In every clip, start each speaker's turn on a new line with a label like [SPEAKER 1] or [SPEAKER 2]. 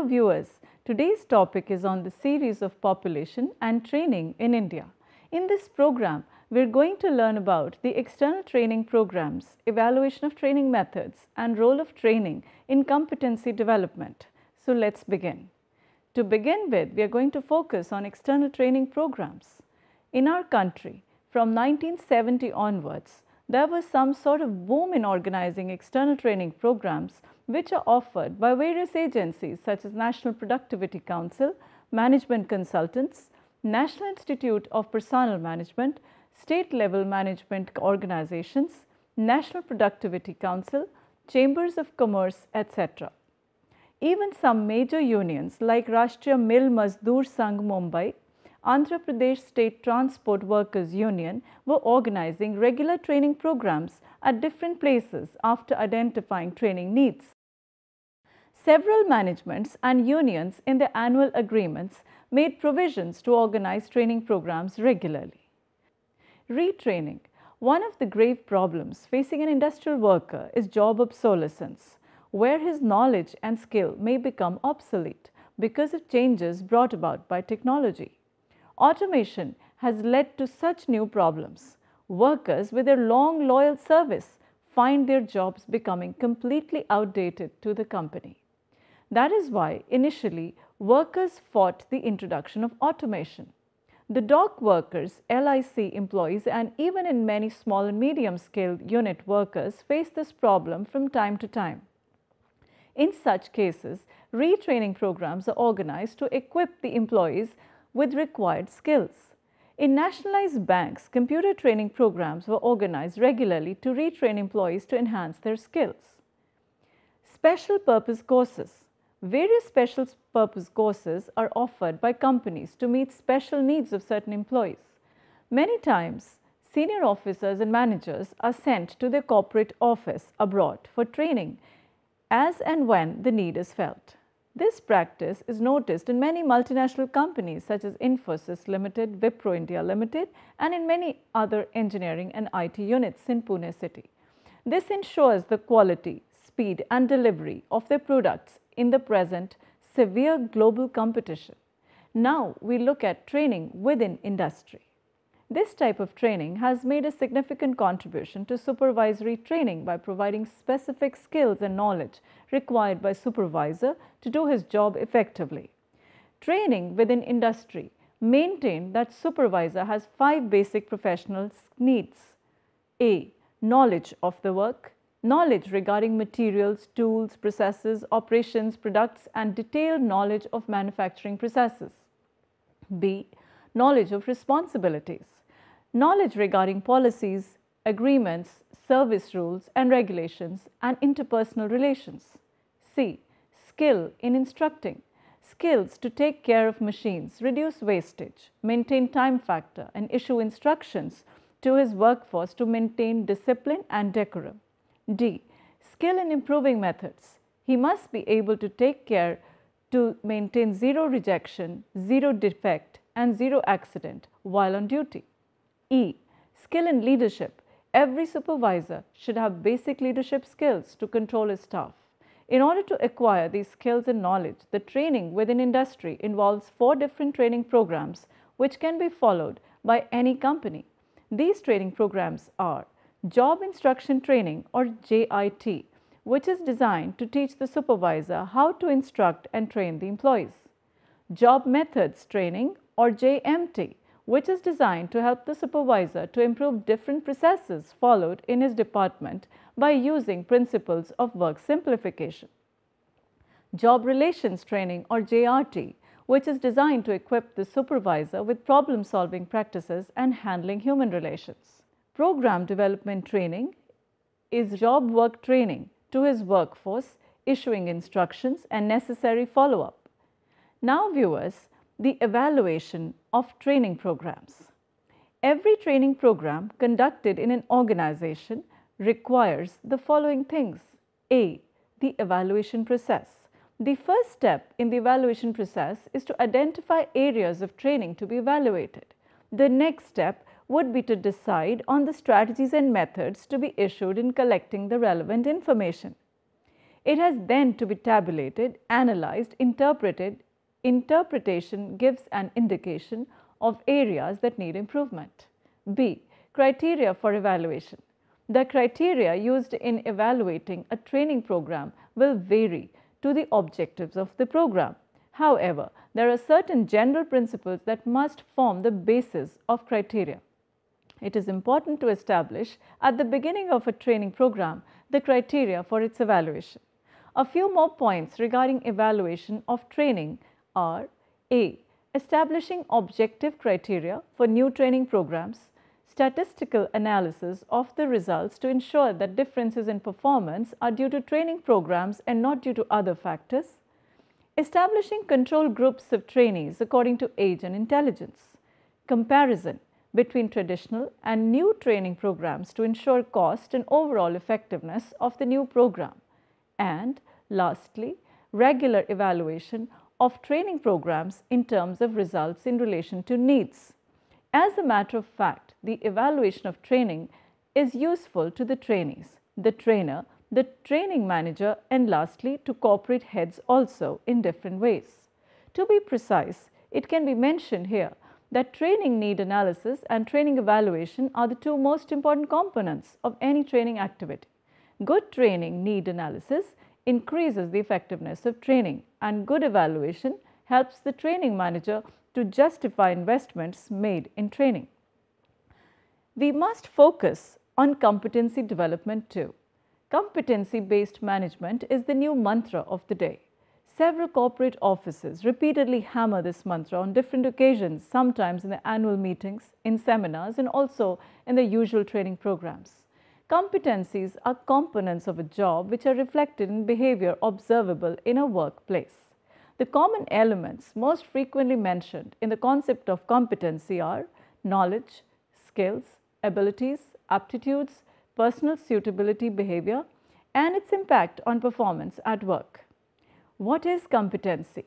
[SPEAKER 1] Hello viewers, today's topic is on the series of population and training in India. In this program, we are going to learn about the external training programs, evaluation of training methods and role of training in competency development. So let's begin. To begin with, we are going to focus on external training programs. In our country, from 1970 onwards, there was some sort of boom in organizing external training programs which are offered by various agencies such as National Productivity Council, management consultants, National Institute of Personnel Management, state level management organizations, National Productivity Council, Chambers of Commerce, etc. Even some major unions like Rashtriya Mil Mazdoor Sangh Mumbai, Andhra Pradesh State Transport Workers Union were organizing regular training programs at different places after identifying training needs. Several managements and unions in their annual agreements made provisions to organize training programs regularly. Retraining. One of the grave problems facing an industrial worker is job obsolescence, where his knowledge and skill may become obsolete because of changes brought about by technology. Automation has led to such new problems. Workers with their long loyal service find their jobs becoming completely outdated to the company. That is why initially workers fought the introduction of automation. The dock workers, LIC employees and even in many small and medium scale unit workers face this problem from time to time. In such cases, retraining programs are organized to equip the employees with required skills. In nationalized banks, computer training programs were organized regularly to retrain employees to enhance their skills. Special purpose courses. Various special purpose courses are offered by companies to meet special needs of certain employees. Many times, senior officers and managers are sent to their corporate office abroad for training as and when the need is felt. This practice is noticed in many multinational companies such as Infosys Limited, Wipro India Limited and in many other engineering and IT units in Pune city. This ensures the quality, speed and delivery of their products in the present severe global competition. Now we look at training within industry. This type of training has made a significant contribution to supervisory training by providing specific skills and knowledge required by supervisor to do his job effectively. Training within industry maintained that supervisor has 5 basic professional needs. A. Knowledge of the work. Knowledge regarding materials, tools, processes, operations, products and detailed knowledge of manufacturing processes. B. Knowledge of responsibilities. Knowledge regarding policies, agreements, service rules and regulations and interpersonal relations. C. Skill in instructing. Skills to take care of machines, reduce wastage, maintain time factor and issue instructions to his workforce to maintain discipline and decorum. D. Skill in improving methods. He must be able to take care to maintain zero rejection, zero defect and zero accident while on duty. E. Skill in leadership. Every supervisor should have basic leadership skills to control his staff. In order to acquire these skills and knowledge, the training within industry involves 4 different training programs which can be followed by any company. These training programs are Job Instruction Training or JIT, which is designed to teach the supervisor how to instruct and train the employees. Job Methods Training or JMT, which is designed to help the supervisor to improve different processes followed in his department by using principles of work simplification. Job Relations Training or JRT, which is designed to equip the supervisor with problem-solving practices and handling human relations. Program Development Training is job work training to his workforce, issuing instructions and necessary follow-up. Now viewers, the evaluation of training programs. Every training program conducted in an organization requires the following things. A. The evaluation process. The first step in the evaluation process is to identify areas of training to be evaluated. The next step would be to decide on the strategies and methods to be issued in collecting the relevant information. It has then to be tabulated, analyzed, interpreted. Interpretation gives an indication of areas that need improvement. B. Criteria for evaluation. The criteria used in evaluating a training program will vary to the objectives of the program. However, there are certain general principles that must form the basis of criteria. It is important to establish at the beginning of a training program the criteria for its evaluation. A few more points regarding evaluation of training are: A. Establishing objective criteria for new training programs, statistical analysis of the results to ensure that differences in performance are due to training programs and not due to other factors, establishing control groups of trainees according to age and intelligence, comparison between traditional and new training programs to ensure cost and overall effectiveness of the new program, and lastly, regular evaluation of training programs in terms of results in relation to needs. As a matter of fact, the evaluation of training is useful to the trainees, the trainer, the training manager, and lastly to corporate heads also in different ways. To be precise, it can be mentioned here that training need analysis and training evaluation are the two most important components of any training activity. Good training need analysis increases the effectiveness of training, and good evaluation helps the training manager to justify investments made in training. We must focus on competency development too. Competency-based management is the new mantra of the day. Several corporate offices repeatedly hammer this mantra on different occasions, sometimes in the annual meetings, in seminars, and also in the usual training programs. Competencies are components of a job which are reflected in behavior observable in a workplace. The common elements most frequently mentioned in the concept of competency are knowledge, skills, abilities, aptitudes, personal suitability behavior, and its impact on performance at work. What is competency?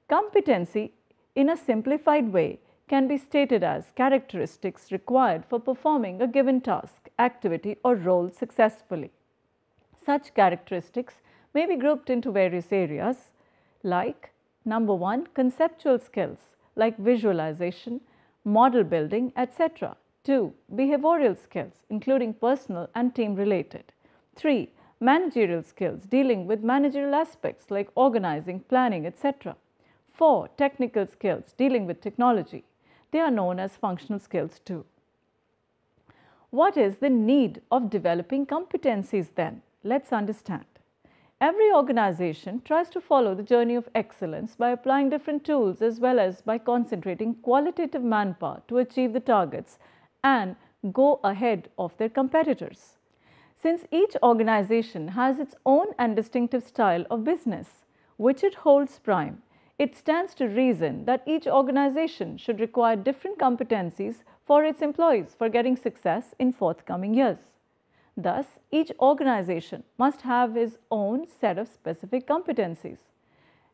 [SPEAKER 1] Competency, in a simplified way, can be stated as characteristics required for performing a given task, activity, or role successfully. Such characteristics may be grouped into various areas like: number 1, conceptual skills like visualization, model building, etc. 2, behavioral skills including personal and team related. 3, managerial skills dealing with managerial aspects like organizing, planning, etc. 4, technical skills dealing with technology. They are known as functional skills too. What is the need of developing competencies then? Let's understand. Every organization tries to follow the journey of excellence by applying different tools as well as by concentrating qualitative manpower to achieve the targets and go ahead of their competitors. Since each organization has its own and distinctive style of business, which it holds prime, it stands to reason that each organization should require different competencies for its employees for getting success in forthcoming years. Thus, each organization must have its own set of specific competencies.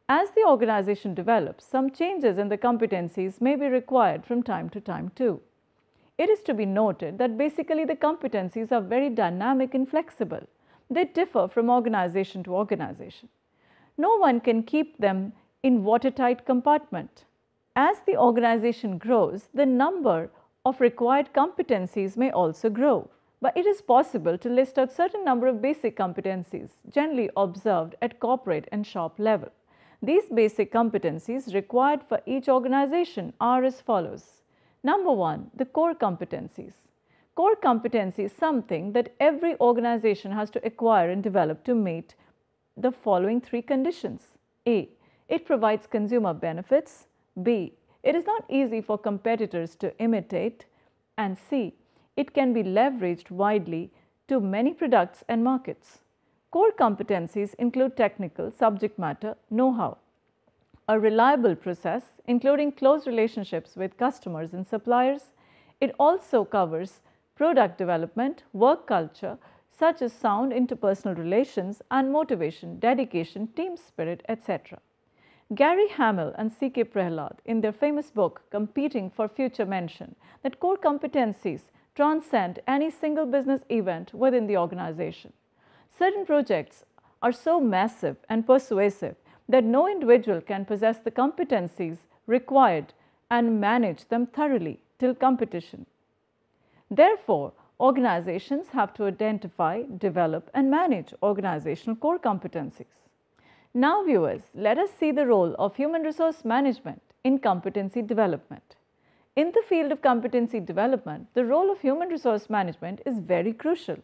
[SPEAKER 1] As the organization develops, some changes in the competencies may be required from time to time too. It is to be noted that basically the competencies are very dynamic and flexible. They differ from organization to organization. No one can keep them in watertight compartment. As the organization grows, the number of required competencies may also grow. But it is possible to list out certain number of basic competencies generally observed at corporate and shop level. These basic competencies required for each organization are as follows. Number 1, the core competencies. Core competency is something that every organization has to acquire and develop to meet the following 3 conditions. A, it provides consumer benefits. B, it is not easy for competitors to imitate. And C, it can be leveraged widely to many products and markets. Core competencies include technical, subject matter, know-how, a reliable process including close relationships with customers and suppliers. It also covers product development, work culture such as sound interpersonal relations and motivation, dedication, team spirit, etc. Gary Hamel and C.K. Prahalad in their famous book Competing for Future mention that core competencies transcend any single business event within the organization. Certain projects are so massive and persuasive that no individual can possess the competencies required and manage them thoroughly till competition. Therefore, organizations have to identify, develop and manage organizational core competencies. Now viewers, let us see the role of human resource management in competency development. In the field of competency development, the role of human resource management is very crucial.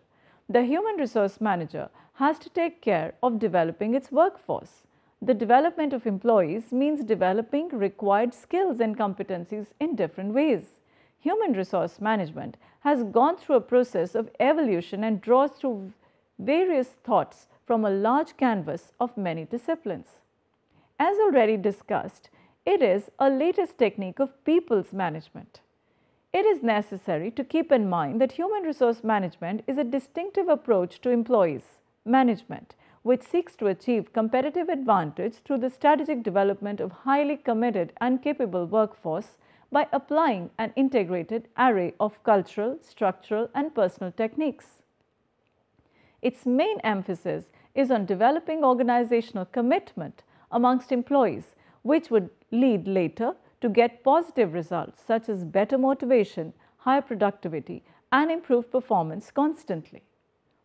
[SPEAKER 1] The human resource manager has to take care of developing its workforce. The development of employees means developing required skills and competencies in different ways. Human resource management has gone through a process of evolution and draws through various thoughts from a large canvas of many disciplines. As already discussed, it is a latest technique of people's management. It is necessary to keep in mind that human resource management is a distinctive approach to employees management, which seeks to achieve competitive advantage through the strategic development of highly committed and capable workforce by applying an integrated array of cultural, structural and personal techniques. Its main emphasis is on developing organizational commitment amongst employees, which would lead later to get positive results such as better motivation, higher productivity and improved performance constantly.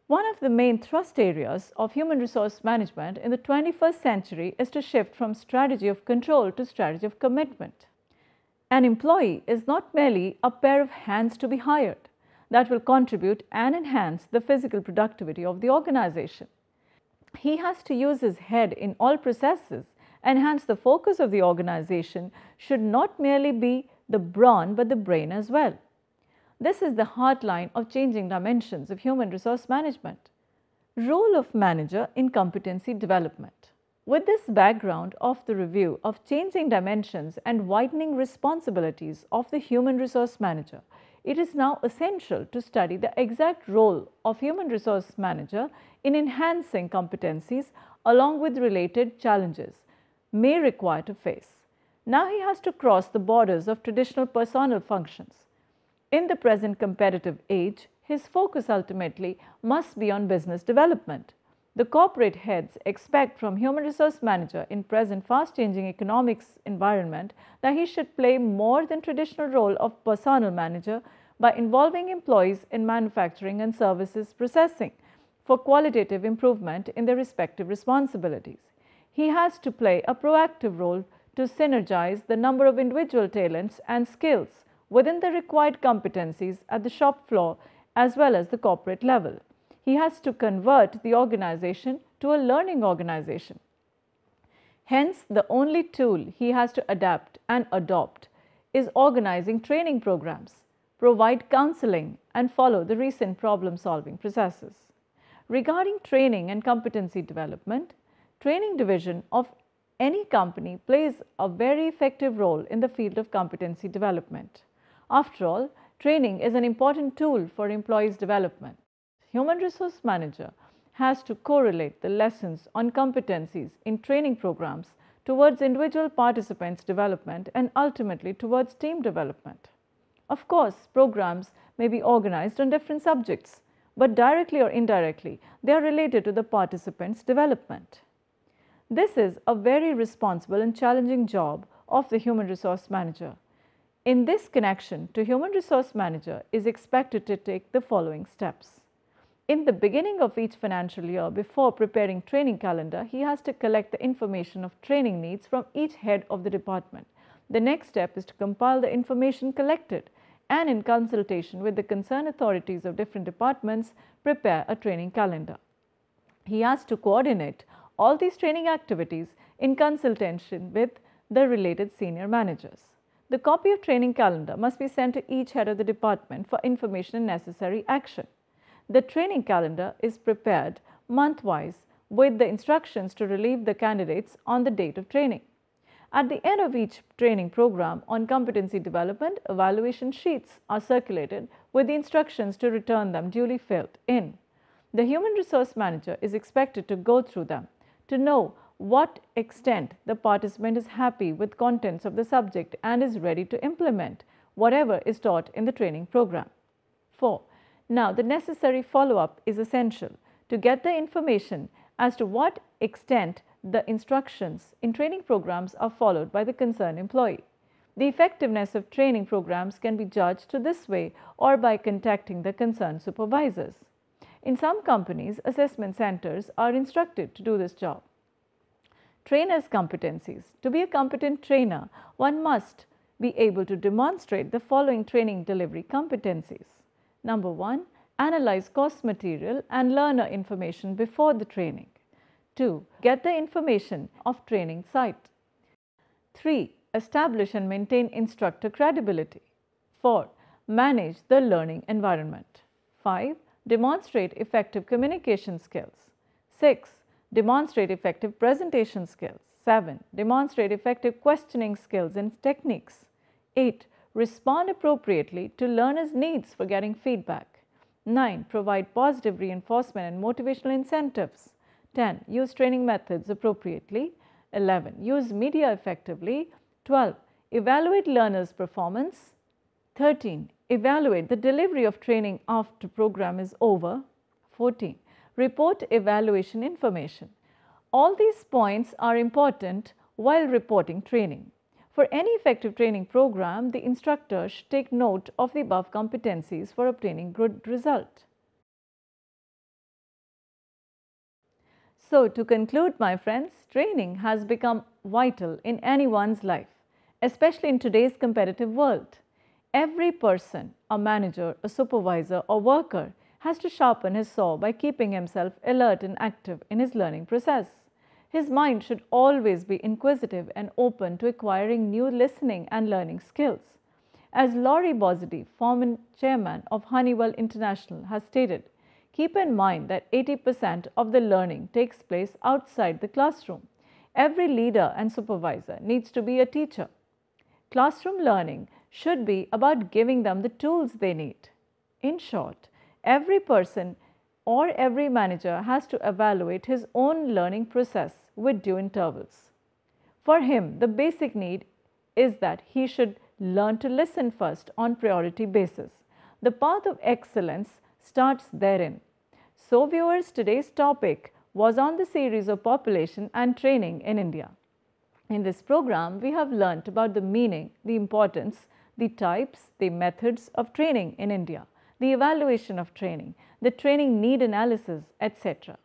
[SPEAKER 1] One of the main thrust areas of human resource management in the 21st century is to shift from strategy of control to strategy of commitment. An employee is not merely a pair of hands to be hired that will contribute and enhance the physical productivity of the organization. He has to use his head in all processes, and hence the focus of the organization should not merely be the brawn but the brain as well. This is the heartline of changing dimensions of human resource management. Role of manager in competency development. With this background of the review of changing dimensions and widening responsibilities of the human resource manager, it is now essential to study the exact role of human resource manager in enhancing competencies along with related challenges may require to face. Now he has to cross the borders of traditional personnel functions. In the present competitive age, his focus ultimately must be on business development. The corporate heads expect from human resource manager in present fast-changing economics environment that he should play more than traditional role of personnel manager by involving employees in manufacturing and services processing for qualitative improvement in their respective responsibilities. He has to play a proactive role to synergize the number of individual talents and skills within the required competencies at the shop floor as well as the corporate level. He has to convert the organization to a learning organization. Hence, the only tool he has to adapt and adopt is organizing training programs, provide counseling and follow the recent problem-solving processes. Regarding training and competency development, training division of any company plays a very effective role in the field of competency development. After all, training is an important tool for employees' development. Human resource manager has to correlate the lessons on competencies in training programs towards individual participants' development and ultimately towards team development. Of course, programs may be organized on different subjects, but directly or indirectly, they are related to the participants' development. This is a very responsible and challenging job of the human resource manager. In this connection to human resource manager is expected to take the following steps. In the beginning of each financial year, before preparing training calendar, he has to collect the information of training needs from each head of the department. The next step is to compile the information collected and in consultation with the concerned authorities of different departments, prepare a training calendar. He has to coordinate all these training activities in consultation with the related senior managers. The copy of training calendar must be sent to each head of the department for information and necessary action. The training calendar is prepared month-wise with the instructions to relieve the candidates on the date of training. At the end of each training program on competency development, evaluation sheets are circulated with the instructions to return them duly filled in. The human resource manager is expected to go through them to know what extent the participant is happy with contents of the subject and is ready to implement whatever is taught in the training program. 4. Now, the necessary follow-up is essential to get the information as to what extent the instructions in training programs are followed by the concerned employee. The effectiveness of training programs can be judged to this way or by contacting the concerned supervisors. In some companies, assessment centers are instructed to do this job. Trainers' competencies. To be a competent trainer, one must be able to demonstrate the following training delivery competencies. Number 1, analyze course material and learner information before the training. 2, get the information of training site. 3, establish and maintain instructor credibility. 4, manage the learning environment. 5, demonstrate effective communication skills. 6, demonstrate effective presentation skills. 7, demonstrate effective questioning skills and techniques. 8, respond appropriately to learners' needs for getting feedback. 9, provide positive reinforcement and motivational incentives. 10, use training methods appropriately. 11, use media effectively. 12, evaluate learners' performance. 13, evaluate the delivery of training after program is over. 14, report evaluation information. All these points are important while reporting training. For any effective training program, the instructor should take note of the above competencies for obtaining good result. So, to conclude, my friends, training has become vital in anyone's life, especially in today's competitive world. Every person, a manager, a supervisor or worker, has to sharpen his saw by keeping himself alert and active in his learning process. His mind should always be inquisitive and open to acquiring new listening and learning skills. As Laurie Bossidy, former chairman of Honeywell International, has stated, keep in mind that 80% of the learning takes place outside the classroom. Every leader and supervisor needs to be a teacher. Classroom learning should be about giving them the tools they need. In short, every person or every manager has to evaluate his own learning process with due intervals. For him, the basic need is that he should learn to listen first on priority basis. The path of excellence starts therein. So viewers, today's topic was on the series of population and training in India. In this program, we have learnt about the meaning, the importance, the types, the methods of training in India, the evaluation of training, the training need analysis, etc.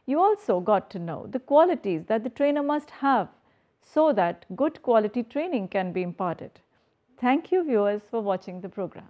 [SPEAKER 1] You also got to know the qualities that the trainer must have so that good quality training can be imparted. Thank you viewers for watching the program.